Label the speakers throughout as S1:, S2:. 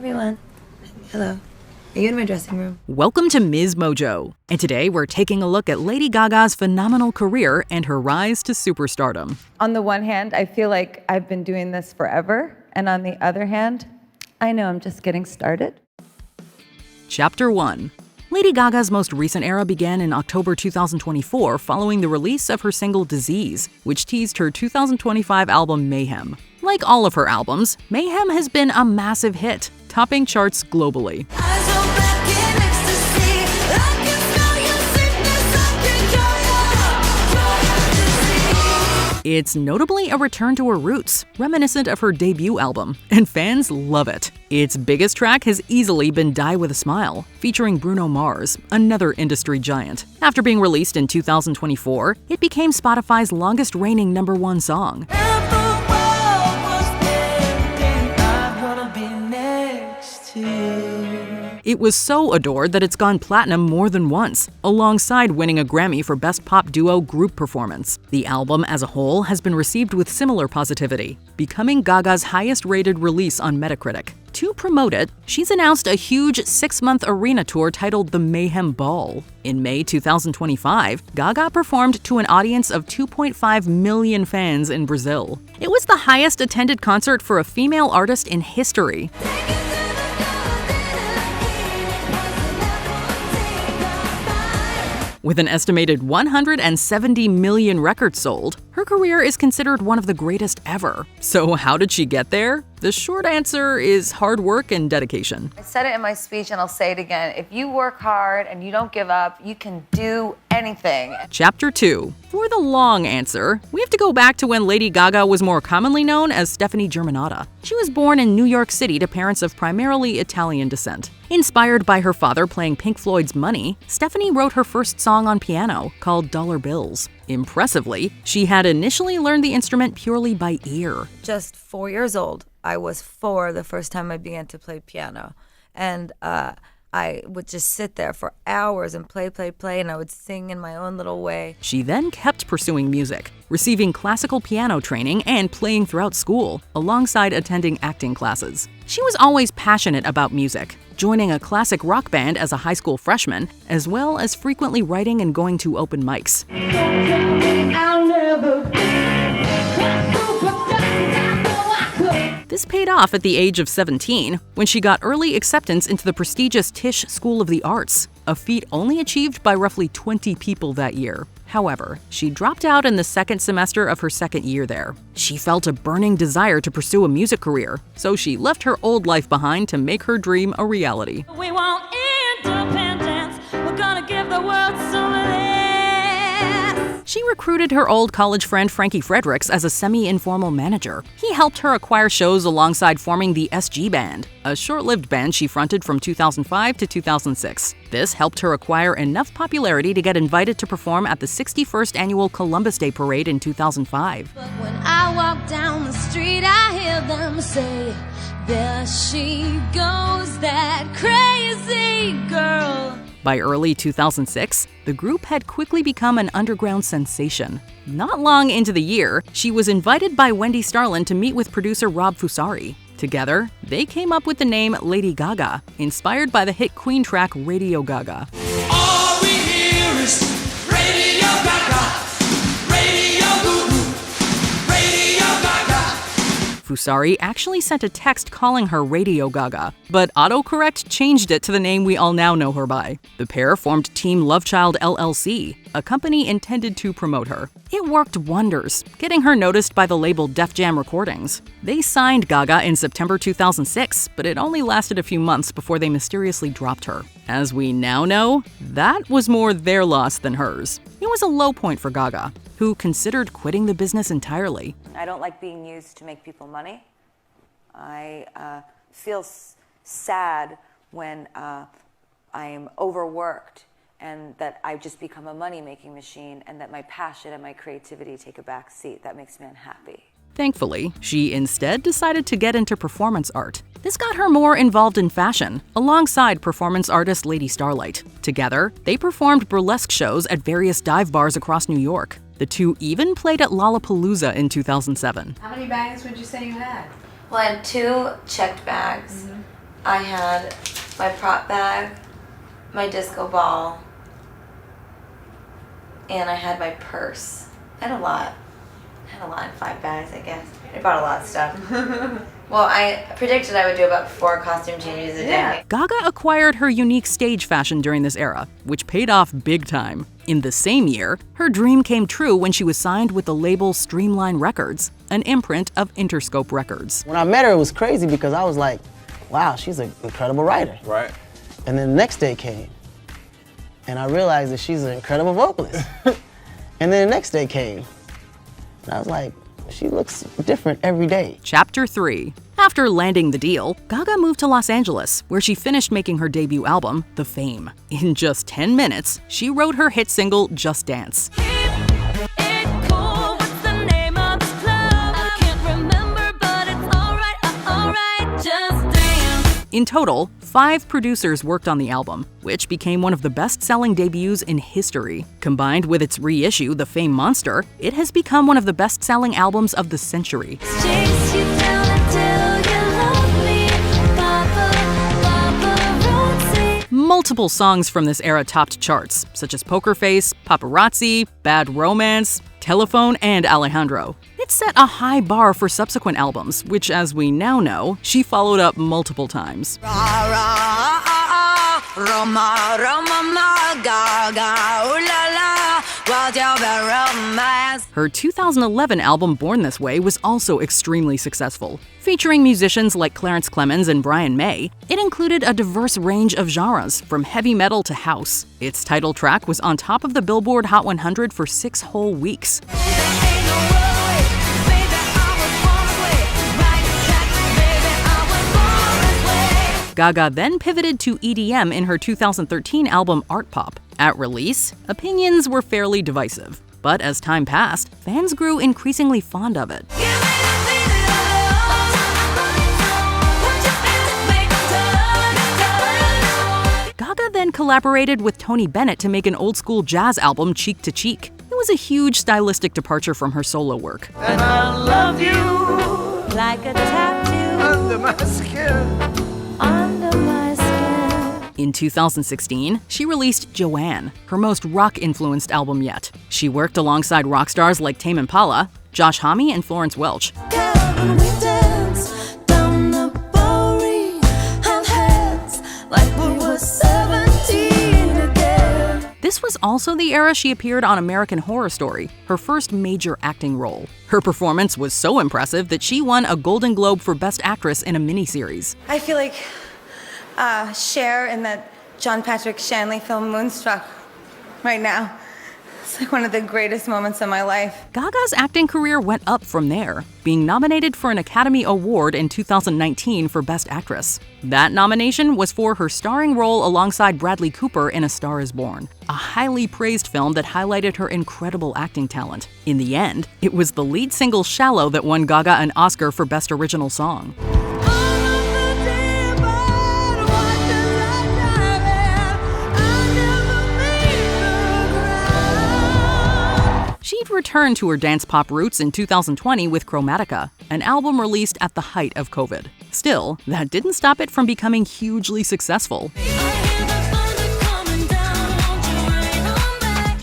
S1: everyone. Hello. Are you in my dressing room?
S2: Welcome to MsMojo, and today we're taking a look at Lady Gaga's phenomenal career and her rise to superstardom.
S3: On the one hand, I feel like I've been doing this forever, and on the other hand, I know I'm just getting started.
S2: Chapter 1. Lady Gaga's most recent era began in October 2024 following the release of her single Disease, which teased her 2025 album Mayhem. Like all of her albums, Mayhem has been a massive hit, topping charts globally. It's notably a return to her roots, reminiscent of her debut album, and fans love it. Its biggest track has easily been Die With A Smile, featuring Bruno Mars, another industry giant. After being released in 2024, it became Spotify's longest-reigning #1 song. It was so adored that it's gone platinum more than once, alongside winning a Grammy for Best Pop Duo Group Performance. The album as a whole has been received with similar positivity, becoming Gaga's highest-rated release on Metacritic. To promote it, she's announced a huge 6-month arena tour titled The Mayhem Ball. In May 2025, Gaga performed to an audience of 2.5 million fans in Brazil. It was the highest-attended concert for a female artist in history. With an estimated 170 million records sold, her career is considered one of the greatest ever. So how did she get there? The short answer is hard work and dedication.
S4: I said it in my speech and I'll say it again. If you work hard and you don't give up, you can do anything.
S2: Chapter 2. For the long answer, we have to go back to when Lady Gaga was more commonly known as Stefani Germanotta. She was born in New York City to parents of primarily Italian descent. Inspired by her father playing Pink Floyd's Money, Stefani wrote her first song on piano, called Dollar Bills. Impressively, she had initially learned the instrument purely by ear.
S1: Just 4 years old. I was 4 the first time I began to play piano. And I would just sit there for hours and play, and I would sing in my own little way.
S2: She then kept pursuing music, receiving classical piano training and playing throughout school, alongside attending acting classes. She was always passionate about music, joining a classic rock band as a high school freshman, as well as frequently writing and going to open mics. This paid off at the age of 17, when she got early acceptance into the prestigious Tisch School of the Arts, a feat only achieved by roughly 20 people that year. However, she dropped out in the second semester of her second year there. She felt a burning desire to pursue a music career, so she left her old life behind to make her dream a reality.
S5: We want independence. We're gonna give the world some of this.
S2: She recruited her old college friend Frankie Fredericks as a semi-informal manager. He helped her acquire shows alongside forming the SG Band, a short-lived band she fronted from 2005 to 2006. This helped her acquire enough popularity to get invited to perform at the 61st annual Columbus Day Parade in 2005.
S5: But when I walk down the street, I hear them say, "There she goes, that crazy girl."
S2: By early 2006, the group had quickly become an underground sensation. Not long into the year, she was invited by Wendy Starlin to meet with producer Rob Fusari. Together, they came up with the name Lady Gaga, inspired by the hit Queen track Radio Gaga.
S6: All we hear is Radio Gaga, Radio Goo, Radio Gaga.
S2: Fusari actually sent a text calling her Radio Gaga, but autocorrect changed it to the name we all now know her by. The pair formed Team Lovechild LLC, a company intended to promote her. It worked wonders, getting her noticed by the label Def Jam Recordings. They signed Gaga in September 2006, but it only lasted a few months before they mysteriously dropped her. As we now know, that was more their loss than hers. It was a low point for Gaga, who considered quitting the business entirely.
S4: I don't like being used to make people money. I feel sad when I am overworked and that I just become a money-making machine and that my passion and my creativity take a back seat. That makes me unhappy.
S2: Thankfully, she instead decided to get into performance art. This got her more involved in fashion, alongside performance artist Lady Starlight. Together, they performed burlesque shows at various dive bars across New York. The two even played at Lollapalooza in 2007.
S7: How many bags would you say you had?
S4: Well, I had 2 checked bags,
S1: I had my prop bag, my disco ball, and I had my purse. I had a lot. I had a lot in 5 bags, I guess. I bought a lot of stuff. Well, I predicted I would do about 4 costume changes a day.
S2: Gaga acquired her unique stage fashion during this era, which paid off big time. In the same year, her dream came true when she was signed with the label Streamline Records, an imprint of Interscope Records.
S7: When I met her, it was crazy because I was like, wow, she's an incredible writer.
S8: Right.
S7: And then the next day came, and I realized that she's an incredible vocalist. And then the next day came, and I was like, she looks different every day.
S2: Chapter 3. After landing the deal, Gaga moved to Los Angeles, where she finished making her debut album, The Fame. In just 10 minutes, she wrote her hit single, Just Dance. In total, 5 producers worked on the album, which became one of the best-selling debuts in history. Combined with its reissue, The Fame Monster, it has become one of the best-selling albums of the century. Multiple songs from this era topped charts, such as Poker Face, Paparazzi, Bad Romance, Telephone, and Alejandro. It set a high bar for subsequent albums, which, as we now know, she followed up multiple times. Her 2011 album Born This Way was also extremely successful. Featuring musicians like Clarence Clemons and Brian May, it included a diverse range of genres, from heavy metal to house. Its title track was on top of the Billboard Hot 100 for 6 whole weeks. Gaga then pivoted to EDM in her 2013 album Art Pop. At release, opinions were fairly divisive, but as time passed, fans grew increasingly fond of it. Gaga then collaborated with Tony Bennett to make an old-school jazz album, Cheek to Cheek. It was a huge stylistic departure from her solo work.
S6: And I love you
S1: Like a tattoo
S6: under my skin.
S1: under my skin.
S2: In 2016, she released Joanne, her most rock-influenced album yet. She worked alongside rock stars like Tame Impala, Josh Homme, and Florence Welch.
S5: Can we dance down the Bowery and heads like we were 17 again?
S2: This was also the era she appeared on American Horror Story, her first major acting role. Her performance was so impressive that she won a Golden Globe for Best Actress in a miniseries.
S9: I feel like Cher in that John Patrick Shanley film Moonstruck right now. It's like one of the greatest moments of my life.
S2: Gaga's acting career went up from there, being nominated for an Academy Award in 2019 for Best Actress. That nomination was for her starring role alongside Bradley Cooper in A Star Is Born, a highly praised film that highlighted her incredible acting talent. In the end, it was the lead single Shallow that won Gaga an Oscar for Best Original Song. She'd returned to her dance pop roots in 2020 with Chromatica, an album released at the height of COVID. Still, that didn't stop it from becoming hugely successful.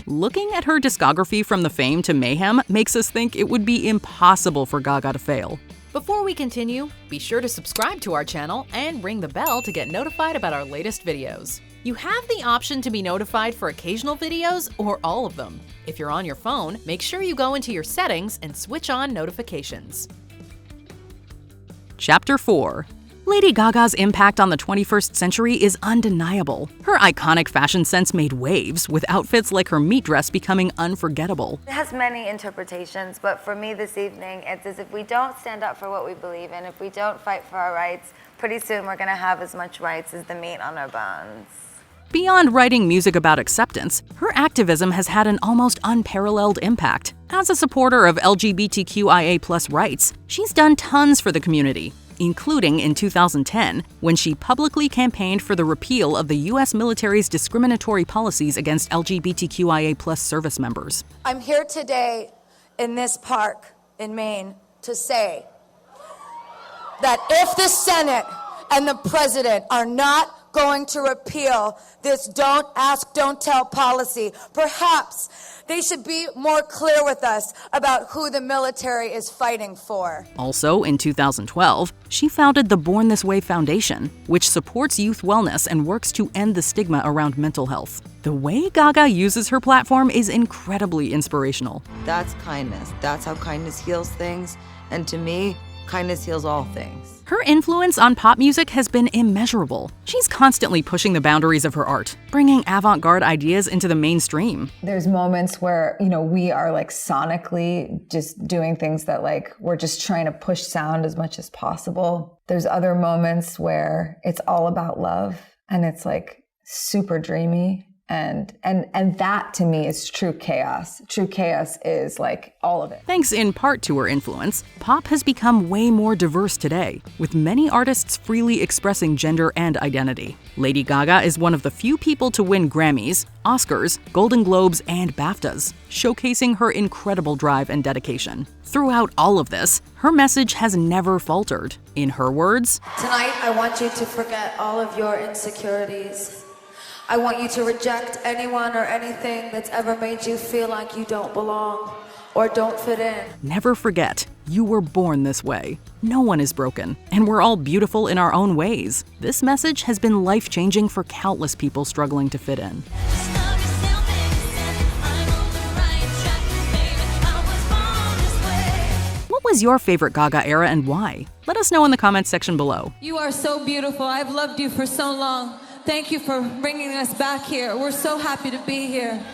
S2: Looking at her discography from The Fame to Mayhem makes us think it would be impossible for Gaga to fail.
S10: Before we continue, be sure to subscribe to our channel and ring the bell to get notified about our latest videos. You have the option to be notified for occasional videos or all of them. If you're on your phone, make sure you go into your settings and switch on notifications.
S2: Chapter 4. Lady Gaga's impact on the 21st century is undeniable. Her iconic fashion sense made waves, with outfits like her meat dress becoming unforgettable.
S4: It has many interpretations, but for me this evening, it's as if we don't stand up for what we believe in, if we don't fight for our rights, pretty soon we're gonna have as much rights as the meat on our bones.
S2: Beyond writing music about acceptance, her activism has had an almost unparalleled impact. As a supporter of LGBTQIA+ rights, she's done tons for the community, including in 2010, when she publicly campaigned for the repeal of the U.S. military's discriminatory policies against LGBTQIA+ service members.
S9: I'm here today in this park in Maine to say that if the Senate
S8: and the president are not going to repeal this don't ask, don't tell policy. Perhaps they should be more clear with us about who the military is fighting for.
S2: Also, in 2012, she founded the Born This Way Foundation, which supports youth wellness and works to end the stigma around mental health. The way Gaga uses her platform is incredibly inspirational.
S1: That's kindness. That's how kindness heals things. And to me, kindness heals all things.
S2: Her influence on pop music has been immeasurable. She's constantly pushing the boundaries of her art, bringing avant-garde ideas into the mainstream.
S3: There's moments where, we are like sonically just doing things that like we're just trying to push sound as much as possible. There's other moments where it's all about love and it's like super dreamy. And that to me is true chaos. True chaos is like all of it.
S2: Thanks in part to her influence, pop has become way more diverse today, with many artists freely expressing gender and identity. Lady Gaga is one of the few people to win Grammys, Oscars, Golden Globes, and BAFTAs, showcasing her incredible drive and dedication. Throughout all of this, her message has never faltered. In her words,
S8: Tonight, I want you to forget all of your insecurities. I want you to reject anyone or anything that's ever made you feel like you don't belong or don't fit in.
S2: Never forget, you were born this way. No one is broken, and we're all beautiful in our own ways. This message has been life-changing for countless people struggling to fit in. What was your favorite Gaga era and why? Let us know in the comments section below.
S8: You are so beautiful. I've loved you for so long. Thank you for bringing us back here. We're so happy to be here.